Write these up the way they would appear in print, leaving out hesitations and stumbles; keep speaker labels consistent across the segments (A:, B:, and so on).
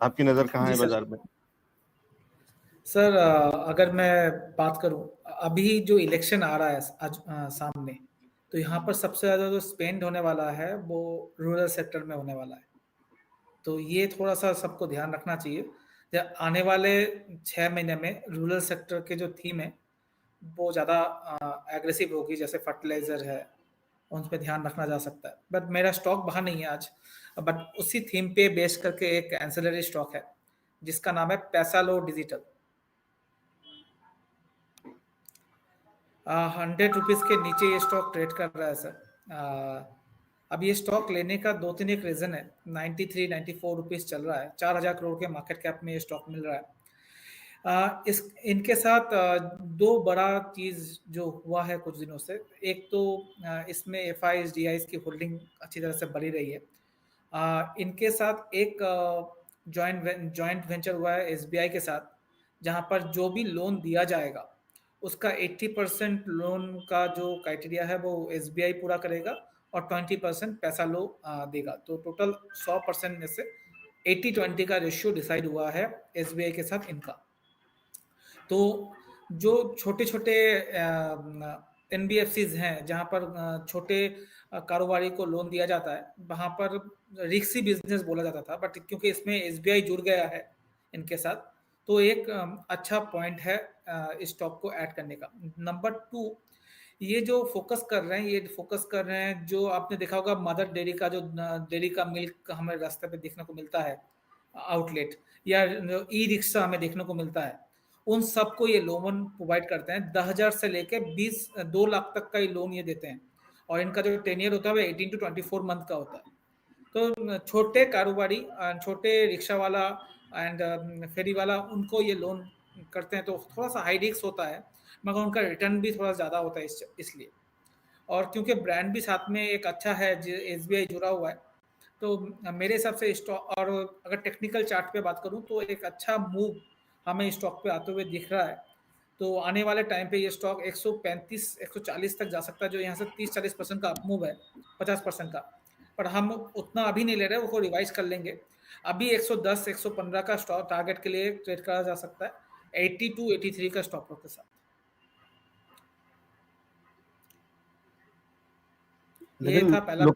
A: आपकी नजर कहाँ
B: जी
A: है
B: सर।
A: बाजार में?
B: सर अगर मैं बात करूं, अभी जो इलेक्शन आ रहा है आज सामने, तो यहाँ पर सबसे ज़्यादा जो स्पेंड होने वाला है वो रूरल सेक्टर में होने वाला है। तो ये थोड़ा सा सबको ध्यान रखना चाहिए। आने वाले 6 महीने में रूरल सेक्टर के जो थीम है वो ज़्यादा एग्रेसिव होगी, जैसे फर्टिलाइजर है, उन पे ध्यान रखना जा सकता है। बट मेरा स्टॉक बाहर नहीं है आज, बट उसी थीम पे बेस करके एक एंसिलरी स्टॉक है जिसका नाम है पैसालो डिजिटल। 100 रुपीज़ के नीचे ये स्टॉक ट्रेड कर रहा है सर। अब ये स्टॉक लेने का दो तीन एक रीज़न है। 93-94 रुपीज़ चल रहा है, 4,000 करोड़ के मार्केट कैप में ये स्टॉक मिल रहा है। इस इनके साथ दो बड़ा चीज़ जो हुआ है कुछ दिनों से। एक तो इसमें एफआईज डीआईज की होल्डिंग अच्छी तरह से बढ़ी रही है। इनके साथ एक जॉइंट वेंचर हुआ है एसबीआई के साथ, जहां पर जो भी लोन दिया जाएगा उसका 80% लोन का जो क्राइटेरिया है वो एसबीआई पूरा करेगा और 20% पैसा लो देगा। तो टोटल 100% में से 80-20 का रेशियो डिसाइड हुआ है एसबीआई के साथ इनका। तो जो छोटे छोटे एनबीएफसीज हैं जहां पर छोटे कारोबारी को लोन दिया जाता है, वहां पर रिक्सी बिजनेस बोला जाता था, बट क्योंकि इसमें एसबीआई जुड़ गया है इनके साथ, तो एक अच्छा पॉइंट है इस स्टॉक को ऐड करने का। नंबर 2, ये जो फोकस कर रहे हैं, ये फोकस कर रहे हैं, जो आपने देखा होगा मदर डेयरी का, जो डेयरी का मिल्क हमें रास्ते पे देखने को मिलता है आउटलेट, या ई रिक्शा हमें देखने को मिलता है, उन सबको ये लोन प्रोवाइड करते हैं। 10,000 से लेके 2 लाख तक का ये लोन ये देते हैं, और इनका जो टेनियर होता है वो 18 to 24 मंथ का होता है। तो छोटे कारोबारी, छोटे रिक्शा वाला एंड फेरी वाला, उनको ये लोन करते हैं, तो थोड़ा सा हाई रिस्क होता है, मगर उनका रिटर्न भी थोड़ा ज़्यादा होता है इसलिए। और क्योंकि ब्रांड भी साथ में एक अच्छा है, एसबीआई जुड़ा हुआ है, तो मेरे हिसाब से स्टॉक, और अगर टेक्निकल चार्ट पे बात करूं तो एक अच्छा मूव हमें स्टॉक पे आते हुए दिख रहा है। तो आने वाले टाइम पे ये स्टॉक 135-140 तक जा सकता है, जो यहाँ से 30-40% का मूव है, 50% का। पर हम उतना अभी नहीं ले रहे, उसको रिवाइज कर लेंगे। अभी 110-115 का स्टॉक टारगेट के लिए ट्रेड करा जा सकता है, 82-83 का स्टॉप लॉस के साथ। ये
A: लेकिन
B: था पहला। जी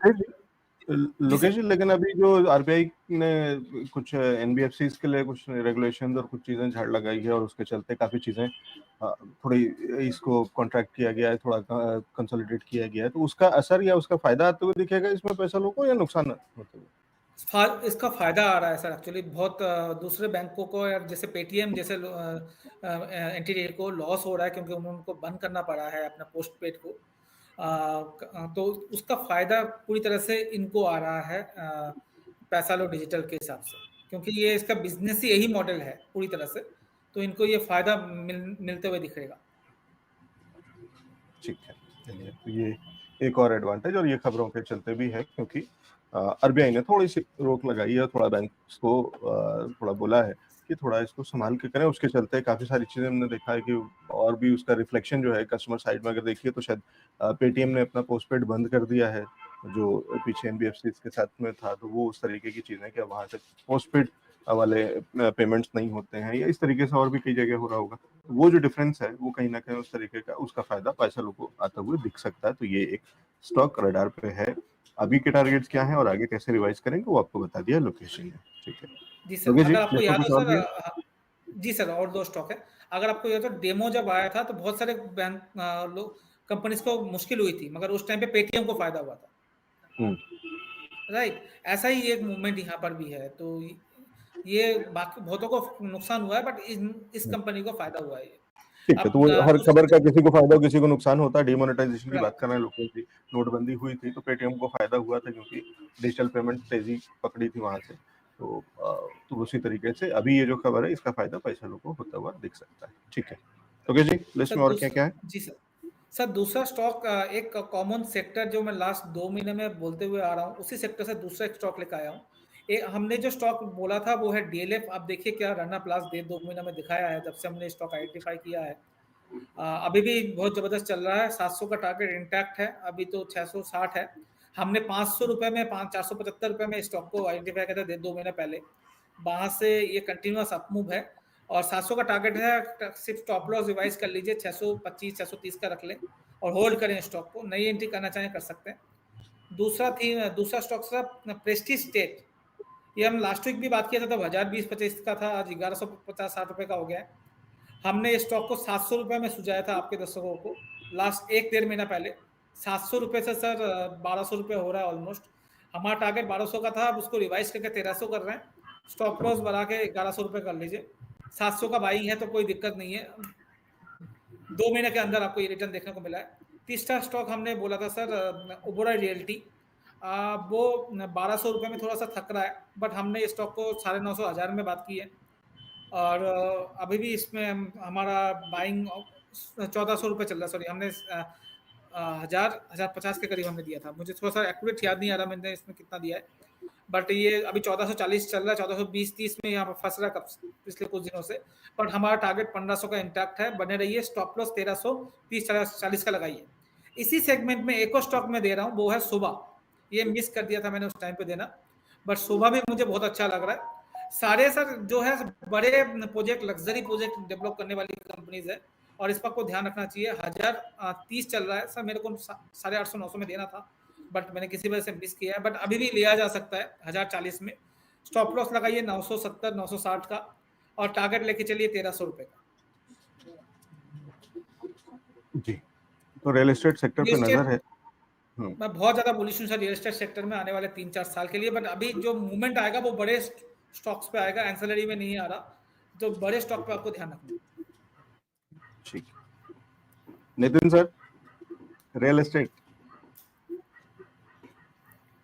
A: लोकेश
B: सर।
A: जी, लेकिन अभी जो आरबीआई ने कुछ एनबीएफसीज के लिए कुछ रेगुलेशन और कुछ चीजें झाड़ लगाई है, और उसके चलते काफी चीजें थोड़ी इसको कॉन्ट्रैक्ट किया गया है, थोड़ा कंसोलिडेट किया गया है, तो उसका असर या उसका फायदा आते हुए दिखेगा इसमें पैसा लोगों को, या नुकसान होते हुए?
B: इसका फायदा आ रहा है सर एक्चुअली बहुत। दूसरे बैंकों को, या जैसे पेटीएम जैसे एंटिटी को लॉस हो रहा है क्योंकि उनको बंद करना पड़ा है अपना पोस्ट पेड को। तो उसका फायदा पूरी तरह से इनको आ रहा है पैसा लो डिजिटल के हिसाब से, क्योंकि ये इसका बिजनेस ही यही मॉडल है पूरी तरह से, तो इनको ये फायदा मिलते हुए दिखेगा।
A: ठीक है, चलिए, तो ये एक और एडवांटेज, और ये खबरों के चलते भी है, क्योंकि आरबीआई ने थोड़ी सी रोक लगाई है, थोड़ा बैंक्स को थोड़ा बोला है कि थोड़ा इसको संभाल के करें। उसके चलते काफी सारी चीजें हमने देखा है कि, और भी उसका रिफ्लेक्शन जो है कस्टमर साइड में अगर देखिए तो शायद पेटीएम ने अपना पोस्टपेड बंद कर दिया है, जो पीछे एनबीएफसी के साथ में था, तो वो उस तरीके की चीजें कि वहां से पोस्टपेड वाले पेमेंट्स नहीं होते हैं, या इस तरीके से और भी कई जगह हो रहा होगा। तो वो जो डिफरेंस है वो कहीं ना कहीं उस तरीके का उसका फायदा पैसा लोगों को आता हुए दिख सकता है। तो ये एक स्टॉक रडार पे है। अभी के टारगेट्स क्या हैं और आगे कैसे रिवाइज करेंगे वो आपको बता दिया लोकेशन ने। ठीक है
B: जी सर,
A: लोकेश जी,
B: अगर आपको
A: लिस्ट में
B: याद
A: कुछ
B: हो
A: और
B: सर,
A: भी है?
B: जी सर, और दो स्टॉक है। अगर आपको याद हो, डेमो जब आया था तो बहुत सारे बैंक लोग, कंपनीज को मुश्किल हुई थी, मगर उस टाइम पे पेटीएम को फायदा हुआ था।
A: हम्म,
B: राइट, ऐसा ही एक मूवमेंट यहाँ पर भी है। तो ये बाकी बहुतों को नुकसान हुआ है, बट इस
A: हम्म।
B: कंपनी को फायदा हुआ है ये।
A: ठीक है, तो
B: अब
A: वो हर खबर
B: दूसरा।
A: का किसी को फायदा किसी को नुकसान होता है। डिमोनेटाइजेशन की बात
B: राइट।
A: कर रहे हैं लोकेश जी। नोटबंदी हुई थी तो पेटीएम को फायदा हुआ था, क्योंकि डिजिटल पेमेंट तेजी पकड़ी थी वहां से। तो उसी तरीके से अभी ये जो खबर है इसका फायदा पैसा लोगों को होता हुआ दिख सकता है। ठीक है लोकेश जी, लिस्ट
B: सर
A: में और क्या क्या है?
B: जी सर। सर दूसरा स्टॉक, एक कॉमन सेक्टर जो मैं लास्ट 2 महीने में बोलते हुए आ रहा हूँ, उसी सेक्टर से दूसरा एक स्टॉक लेकर आया हूँ। हमने जो स्टॉक बोला था वो है डीएलएफ। आप देखिए क्या रन अप लास्ट 1-2 महीना में दिखाया है जब से हमने स्टॉक आइडेंटिफाई किया है। अभी भी बहुत जबरदस्त चल रहा है, 700 का टारगेट इंटैक्ट है, अभी तो 660 है। हमने 500 रुपए में, 475 रुपए में स्टॉक को आइडेंटिफाई किया था 2 महीने पहले, वहां से ये कंटिन्यूअस अपमूव है और 700 का टारगेट है, सिर्फ स्टॉप लॉस रिवाइज कर लीजिए, 625 630 का रख लें और होल्ड करें स्टॉक को, नई एंट्री करना चाहें कर सकते हैं। दूसरा स्टॉक था प्रेस्टीज स्टेट, ये हम लास्ट वीक भी बात किया था, तब 1020-25 का था, आज 1150-60 रुपए का हो गया है। हमने स्टॉक को 700 रुपए में सुझाया था आपके दर्शकों को लास्ट 1-1.5 महीना पहले। 700 रुपए से सर 1200 रुपए हो रहा है ऑलमोस्ट। हमारा टारगेट 1200 का था, अब उसको रिवाइज करके 1300 कर रहे हैं, स्टॉप लॉस बढ़ा के 1100 रुपए कर लीजिए। 700 का बाइंग है तो कोई दिक्कत नहीं है, 2 महीने के अंदर आपको ये रिटर्न देखने को मिला है। तीसरा स्टॉक हमने बोला था सर ओबेरॉय रियल्टी, वो 1200 रुपए में थोड़ा सा थक रहा है, बट हमने स्टॉक को 950 1000 में बात की है और अभी भी इसमें हमारा बाइंग 1400 रुपए चल रहा है। सॉरी, हमने 1050 के करीब हमने दिया था, मुझे थोड़ा सा एक्यूरेट याद नहीं आ रहा मैंने इसमें कितना दिया है, बट ये अभी 1440 चल रहा है, 1420-30 में यहाँ पर फंस रहा है पिछले कुछ दिनों से। बट हमारा टारगेट 1500 का इंटैक्ट है, बने रहिए, स्टॉप लॉस 1330-40 का लगाइए। इसी सेगमेंट में एक और स्टॉक में दे रहा हूँ, वो है शोभा। ये मिस कर दिया था मैंने उस टाइम पे देना, बट शोभा भी मुझे बहुत अच्छा लग रहा है। सारे सर जो है बड़े प्रोजेक्ट, लग्जरी प्रोजेक्ट डेवलप करने वाली कंपनीज है और इस पर को ध्यान रखना चाहिए। 1030 चल रहा है सर, मेरे को 850-900 में देना था, बट मैंने किसी वजह से मिस किया है, बट अभी भी लिया जा सकता है 1040 में। स्टॉप लॉस लगाइए 970-960 का और टारगेट लेके चलिए 1300 रुपए का।
A: जी, तो रियल एस्टेट सेक्टर पे नजर है।
B: मैं बहुत ज्यादा बुलिश हूँ सर रियल एस्टेट सेक्टर में आने वाले 3-4 साल के लिए, बट अभी जो मूवमेंट आएगा वो बड़े स्टॉक्स पे आएगा, एंसिलरी में नहीं आ रहा, तो बड़े स्टॉक पे आपको ध्यान रखना।
A: ठीक, Nitin sir, real estate.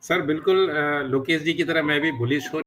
C: Sir बिल्कुल लोकेश जी की तरह मैं भी बुलिश हो